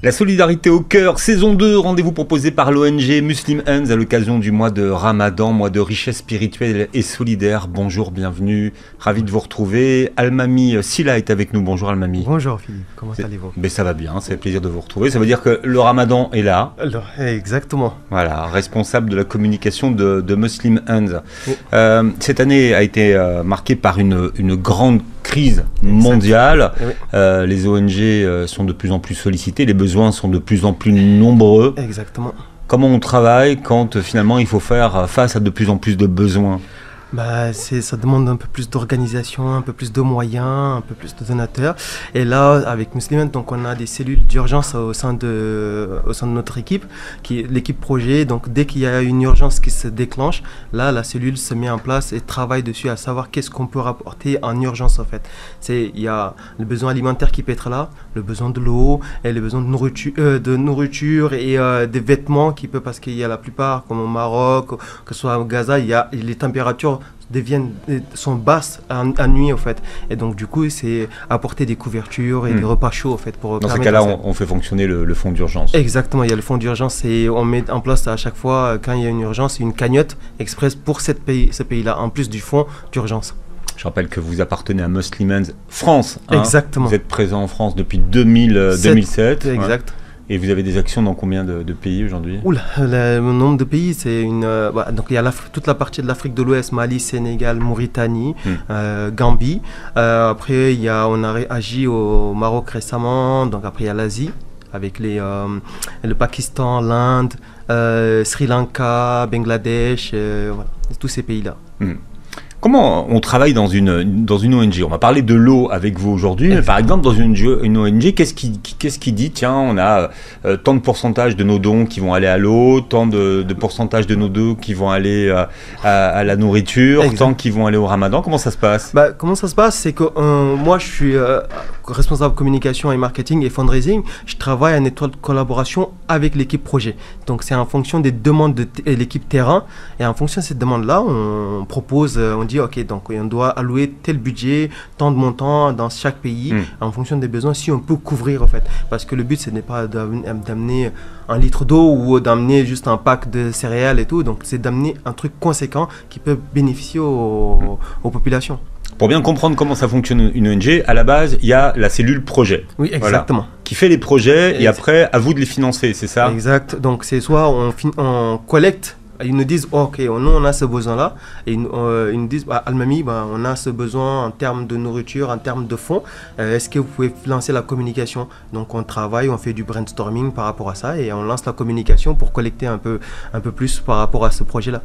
La solidarité au cœur, saison 2, rendez-vous proposé par l'ONG Muslim Hands à l'occasion du mois de Ramadan, mois de richesse spirituelle et solidaire. Bonjour, bienvenue, ravi de vous retrouver. Almami Silla est avec nous. Bonjour Almami. Bonjour Philippe, comment allez-vous? Ben, ça va bien, c'est un plaisir de vous retrouver. Ça veut dire que le Ramadan est là. Alors, exactement. Voilà, responsable de la communication de Muslim Hands. Oui. Cette année a été marquée par une grande crise mondiale. Oui. Les ONG sont de plus en plus sollicitées, les besoins sont de plus en plus nombreux. Exactement. Comment on travaille quand finalement il faut faire face à de plus en plus de besoins? Ça demande un peu plus d'organisation, un peu plus de moyens, un peu plus de donateurs. Et là, avec Muslim, donc on a des cellules d'urgence au sein de notre équipe, qui est l'équipe projet. Donc dès qu'il y a une urgence qui se déclenche, là la cellule se met en place et travaille dessus à savoir qu'est-ce qu'on peut rapporter en urgence en fait. Il y a le besoin alimentaire qui peut être là, le besoin de l'eau et le besoin de nourriture et des vêtements qui peut, parce qu'il y a la plupart, comme au Maroc, que ce soit au Gaza, il y a les températures sont basses à nuit en fait, et donc du coup c'est apporter des couvertures et des repas chauds en fait pour dans ces cas-là on fait fonctionner le fonds d'urgence. Exactement, il y a le fonds d'urgence et on met en place à chaque fois quand il y a une urgence une cagnotte express pour ce pays-là en plus du fonds d'urgence. Je rappelle que vous appartenez à Muslim Hands France. Exactement. Vous êtes présent en France depuis 2007. Exact. Ouais. Et vous avez des actions dans combien de pays aujourd'hui? Le nombre de pays, c'est donc il y a toute la partie de l'Afrique de l'Ouest, Mali, Sénégal, Mauritanie, Gambie. Après, on a agi au Maroc récemment. Donc après, il y a l'Asie avec le Pakistan, l'Inde, Sri Lanka, Bangladesh, voilà, tous ces pays-là. Comment on travaille dans une ONG? On va parler de l'eau avec vous aujourd'hui, mais par exemple dans une ONG, qu'est-ce qui dit, tiens, on a tant de pourcentage de nos dons qui vont aller à l'eau, tant de pourcentage de nos dons qui vont aller à la nourriture, tant qui vont aller au Ramadan? Comment ça se passe? Comment ça se passe, c'est que moi je suis responsable communication et marketing et fundraising. Je travaille en étroite collaboration avec l'équipe projet. Donc c'est en fonction des demandes de l'équipe terrain, et en fonction de ces demandes-là, on propose, on dit ok, donc on doit allouer tel budget, tant de montants dans chaque pays, en fonction des besoins, si on peut couvrir en fait. Parce que le but ce n'est pas d'amener un litre d'eau ou d'amener juste un pack de céréales et tout, donc c'est d'amener un truc conséquent qui peut bénéficier aux populations. Pour bien comprendre comment ça fonctionne une ONG, à la base, il y a la cellule projet. Oui, exactement. Voilà, qui fait les projets et après, à vous de les financer, c'est ça? Exact. Donc, c'est soit on collecte. Ils nous disent, ok, nous on a ce besoin-là. Et ils nous disent, Almami, on a ce besoin en termes de nourriture, en termes de fonds. Est-ce que vous pouvez lancer la communication? Donc on travaille, on fait du brainstorming par rapport à ça et on lance la communication pour collecter un peu plus par rapport à ce projet-là.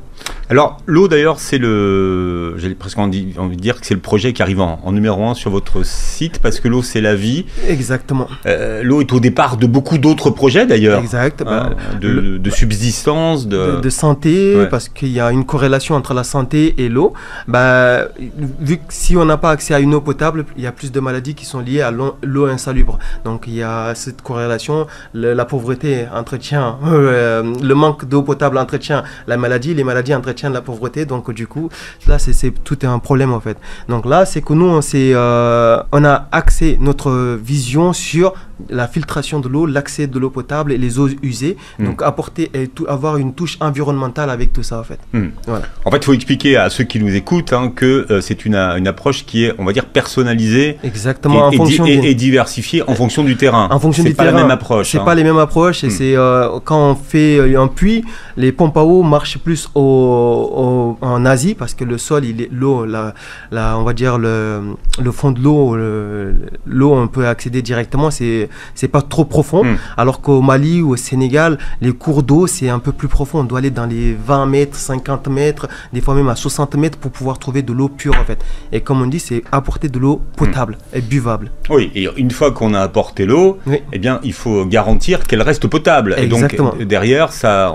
Alors l'eau d'ailleurs, c'est j'ai presque envie de dire que c'est le projet qui arrive en numéro 1 sur votre site, parce que l'eau c'est la vie. Exactement. L'eau est au départ de beaucoup d'autres projets d'ailleurs. Exact. De subsistance, de santé. Parce qu'il y a une corrélation entre la santé et l'eau. Vu que si on n'a pas accès à une eau potable, il y a plus de maladies qui sont liées à l'eau insalubre. Donc il y a cette corrélation. La pauvreté entretient, le manque d'eau potable entretient la maladie, les maladies entretiennent la pauvreté. Donc du coup, là tout est un problème en fait. Donc là, c'est que nous, on a axé notre vision sur la filtration de l'eau, l'accès de l'eau potable et les eaux usées. Donc apporter et avoir une touche environnementale avec tout ça en fait. Voilà. En fait, il faut expliquer à ceux qui nous écoutent que c'est une approche qui est, on va dire, personnalisée. Exactement. Et diversifiée en fonction du terrain. En fonction du terrain. C'est pas la même approche. C'est pas les mêmes approches. Et c'est quand on fait un puits, les pompes à eau marchent plus en Asie, parce que le sol, l'eau, on va dire le fond de l'eau, on peut accéder directement. C'est pas trop profond. Alors qu'au Mali ou au Sénégal, les cours d'eau, c'est un peu plus profond. On doit aller dans les 20 mètres, 50 mètres, des fois même à 60 mètres pour pouvoir trouver de l'eau pure en fait. Et comme on dit, c'est apporter de l'eau potable et buvable. Oui, et une fois qu'on a apporté l'eau, eh bien, il faut garantir qu'elle reste potable. Exactement. Et donc derrière, ça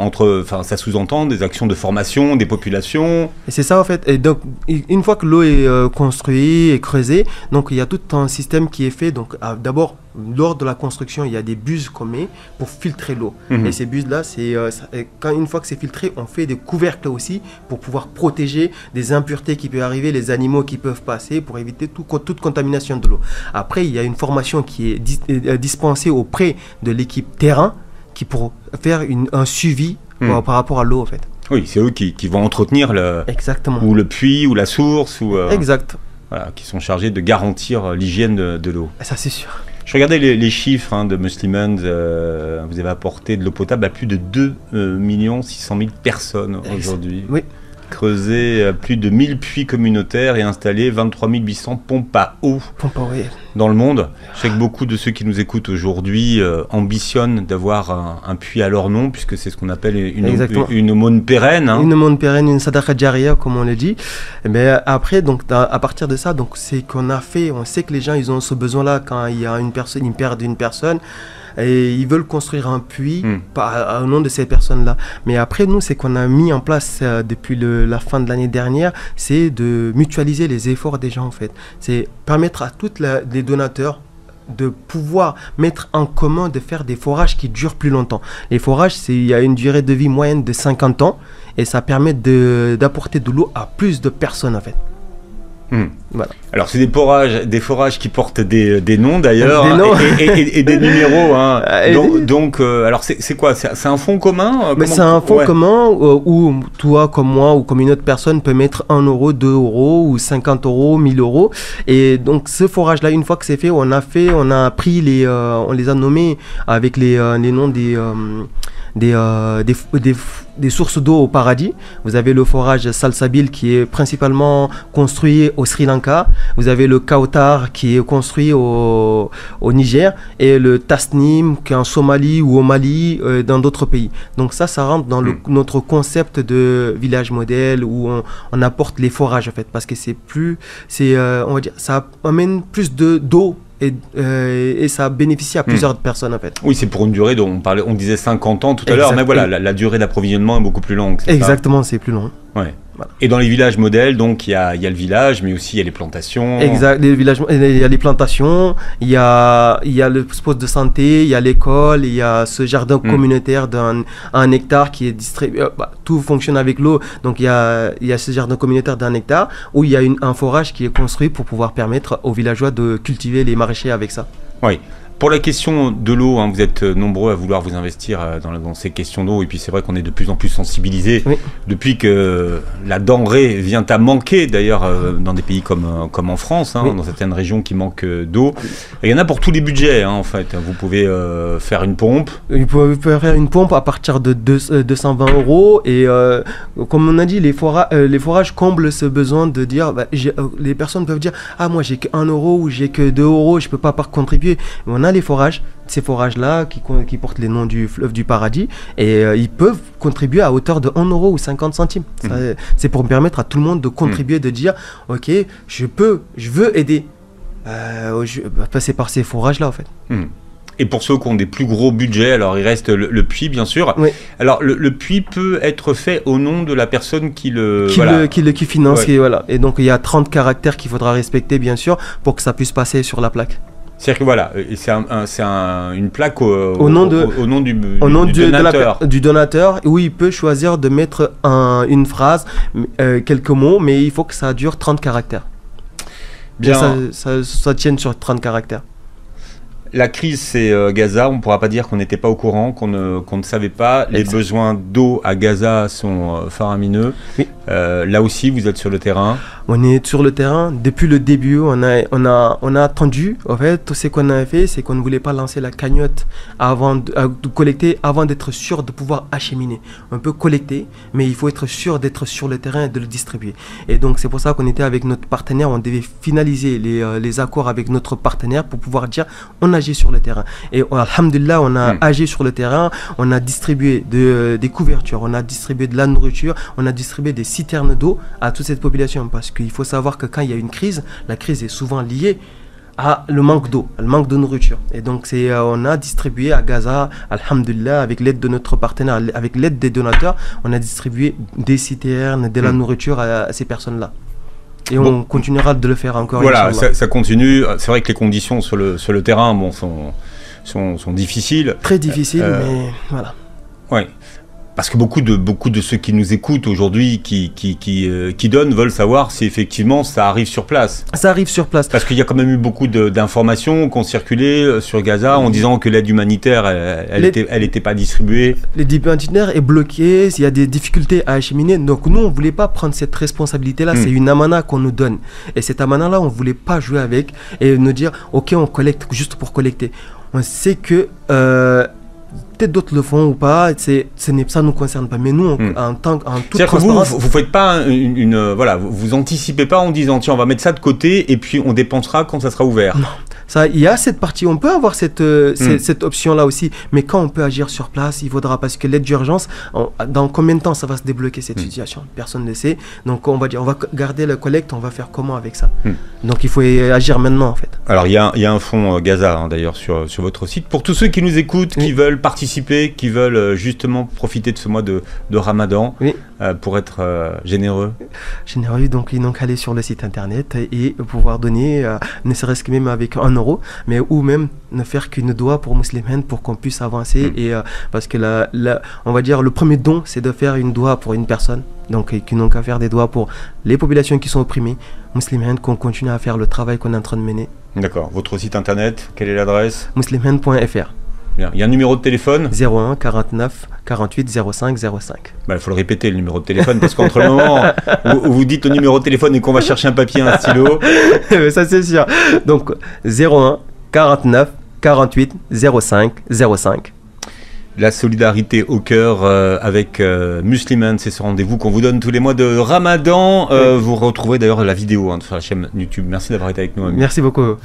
sous-entend des actions de formation des populations. Et c'est ça en fait. Et donc une fois que l'eau est construite et creusée, donc il y a tout un système qui est fait. Donc d'abord, lors de la construction, il y a des buses qu'on met pour filtrer l'eau. Et ces buses-là, une fois que c'est filtré, on fait des couvercles aussi pour pouvoir protéger des impuretés qui peuvent arriver, les animaux qui peuvent passer, pour éviter toute contamination de l'eau. Après, il y a une formation qui est dispensée auprès de l'équipe terrain pour faire un suivi par rapport à l'eau en fait. Oui, c'est eux qui vont entretenir ou le puits ou la source exact. Voilà, qui sont chargés de garantir l'hygiène de l'eau. Ça c'est sûr. Je regardais les chiffres de Muslimans. Vous avez apporté de l'eau potable à plus de 2 600 000 personnes aujourd'hui. Oui. Creusé plus de 1000 puits communautaires et installé 23 800 pompes à eau dans le monde. Je sais que beaucoup de ceux qui nous écoutent aujourd'hui ambitionnent d'avoir un puits à leur nom, puisque c'est ce qu'on appelle une aumône pérenne. Une aumône pérenne, une sadaqa jariya, comme on le dit. Mais après, donc, à partir de ça, c'est qu'on a fait, on sait que les gens ils ont ce besoin-là quand il y a une personne, ils perdent une personne. Et ils veulent construire un puits au nom de ces personnes-là. Mais après, nous, c'est qu'on a mis en place depuis la fin de l'année dernière, c'est de mutualiser les efforts des gens, en fait. C'est permettre à tous les donateurs de pouvoir mettre en commun, de faire des forages qui durent plus longtemps. Les forages, il y a une durée de vie moyenne de 50 ans et ça permet d'apporter de l'eau à plus de personnes, en fait. Voilà. Alors c'est des forages qui portent des noms d'ailleurs et des numéros. Alors c'est quoi? C'est un fonds commun? C'est un fonds commun où toi comme moi ou comme une autre personne peut mettre 1 euro, 2 euros ou 50 euros, 1000 euros. Et donc ce forage là, une fois que c'est fait, on a pris on les a nommés avec les noms des sources d'eau au paradis. Vous avez le forage Salsabil qui est principalement construit au Sri Lanka. Vous avez le Kautar qui est construit au Niger et le Tasnim qui est en Somalie ou au Mali, dans d'autres pays. Donc ça rentre dans notre concept de village modèle où on apporte les forages en fait, parce que on va dire, ça amène plus d'eau. Et ça bénéficie à plusieurs personnes en fait. Oui, c'est pour une durée dont on disait 50 ans tout à l'heure, mais voilà, la durée d'approvisionnement est beaucoup plus longue. Exactement, c'est plus long. Ouais. Voilà. Et dans les villages modèles, donc il y a le village, mais aussi il y a les plantations. Exact, il y a les plantations, il y a le poste de santé, il y a l'école, il y a ce jardin communautaire d'un hectare qui est distribué. Tout fonctionne avec l'eau, donc il y a ce jardin communautaire d'1 hectare où il y a un forage qui est construit pour pouvoir permettre aux villageois de cultiver les maraîchers avec ça. Oui. Pour la question de l'eau, vous êtes nombreux à vouloir vous investir dans ces questions d'eau, et puis c'est vrai qu'on est de plus en plus sensibilisés depuis que la denrée vient à manquer, d'ailleurs dans des pays comme en France, dans certaines régions qui manquent d'eau. Et il y en a pour tous les budgets, en fait. Vous pouvez faire une pompe. Vous pouvez faire une pompe à partir de 220 euros, et comme on a dit, les forages comblent ce besoin de dire, les personnes peuvent dire, moi j'ai que 1 euro ou j'ai que 2 euros, je peux pas contribuer. Mais on a les forages, ces forages-là qui portent les noms du fleuve du paradis, et ils peuvent contribuer à hauteur de 1 euro ou 50 centimes. C'est pour permettre à tout le monde de contribuer, de dire ok, je veux aider, passer par ces forages-là en fait. Et pour ceux qui ont des plus gros budgets, alors il reste le puits, bien sûr. Oui. Alors le puits peut être fait au nom de la personne qui finance. Et, voilà. Et donc il y a 30 caractères qu'il faudra respecter, bien sûr, pour que ça puisse passer sur la plaque. C'est-à-dire que voilà, c'est une plaque au nom du donateur. Du donateur, où il peut choisir de mettre une phrase, quelques mots, mais il faut que ça dure 30 caractères. Bien. Ça tienne sur 30 caractères. La crise, c'est Gaza. On ne pourra pas dire qu'on n'était pas au courant, qu'on ne savait pas. Les besoins d'eau à Gaza sont faramineux. Oui. Là aussi, vous êtes sur le terrain. On est sur le terrain depuis le début. On a attendu. En fait, ce qu'on a fait, c'est qu'on ne voulait pas lancer la cagnotte avant de collecter, avant d'être sûr de pouvoir acheminer. On peut collecter, mais il faut être sûr d'être sur le terrain et de le distribuer. Et donc, c'est pour ça qu'on était avec notre partenaire. On devait finaliser les accords avec notre partenaire pour pouvoir dire on agit sur le terrain. Et alhamdulillah, on a agi sur le terrain. On a distribué des couvertures, on a distribué de la nourriture, on a distribué des citernes d'eau à toute cette population, parce qu'il faut savoir que quand il y a une crise, la crise est souvent liée à le manque d'eau, le manque de nourriture. Et donc on a distribué à Gaza, alhamdulillah, avec l'aide de notre partenaire, avec l'aide des donateurs, on a distribué des citernes, de la nourriture à ces personnes-là. Et on continuera de le faire encore. Voilà, ça continue. C'est vrai que les conditions sur le terrain bon, sont difficiles. Très difficiles, mais voilà. Oui. Parce que beaucoup de ceux qui nous écoutent aujourd'hui, qui donnent, veulent savoir si effectivement ça arrive sur place. Ça arrive sur place. Parce qu'il y a quand même eu beaucoup d'informations qui ont circulé sur Gaza en disant que l'aide humanitaire, elle était pas distribuée. L'aide humanitaire est bloquée, il y a des difficultés à acheminer. Donc nous, on ne voulait pas prendre cette responsabilité-là. C'est une amana qu'on nous donne. Et cette amana-là, on ne voulait pas jouer avec et nous dire, OK, on collecte juste pour collecter. On sait que... peut-être d'autres le font ou pas, ça ne nous concerne pas. Mais nous, en toute transparence... Vous faites pas voilà, vous anticipez pas en disant tiens, on va mettre ça de côté et puis on dépensera quand ça sera ouvert. Non. Il y a cette partie, on peut avoir cette option-là aussi, mais quand on peut agir sur place, il faudra, parce que l'aide d'urgence, dans combien de temps ça va se débloquer cette situation? Personne ne le sait. Donc on va dire, on va garder la collecte, on va faire comment avec ça? Donc il faut agir maintenant en fait. Alors il y a un fonds Gaza d'ailleurs sur votre site. Pour tous ceux qui nous écoutent, qui veulent participer, qui veulent justement profiter de ce mois de Ramadan, pour être généreux. Généreux, donc aller sur le site internet et pouvoir donner, ne serait-ce que même avec 1 euro, mais ou même ne faire qu'une doigt pour Muslimane pour qu'on puisse avancer. Et parce que on va dire le premier don, c'est de faire une doigt pour une personne, donc qui n'ont qu'à faire des doigts pour les populations qui sont opprimées, Muslimane, qu'on continue à faire le travail qu'on est en train de mener. D'accord. Votre site internet, quelle est l'adresse? muslimane.fr. Il y a un numéro de téléphone? 01 49 48 05 05. Il faut le répéter, le numéro de téléphone, parce qu'entre le moment où vous dites le numéro de téléphone et qu'on va chercher un papier, un stylo... Ça c'est sûr. Donc 01 49 48 05 05. La solidarité au cœur avec Muslimane, c'est ce rendez-vous qu'on vous donne tous les mois de Ramadan. Vous retrouverez d'ailleurs la vidéo sur la chaîne YouTube. Merci d'avoir été avec nous. Merci beaucoup.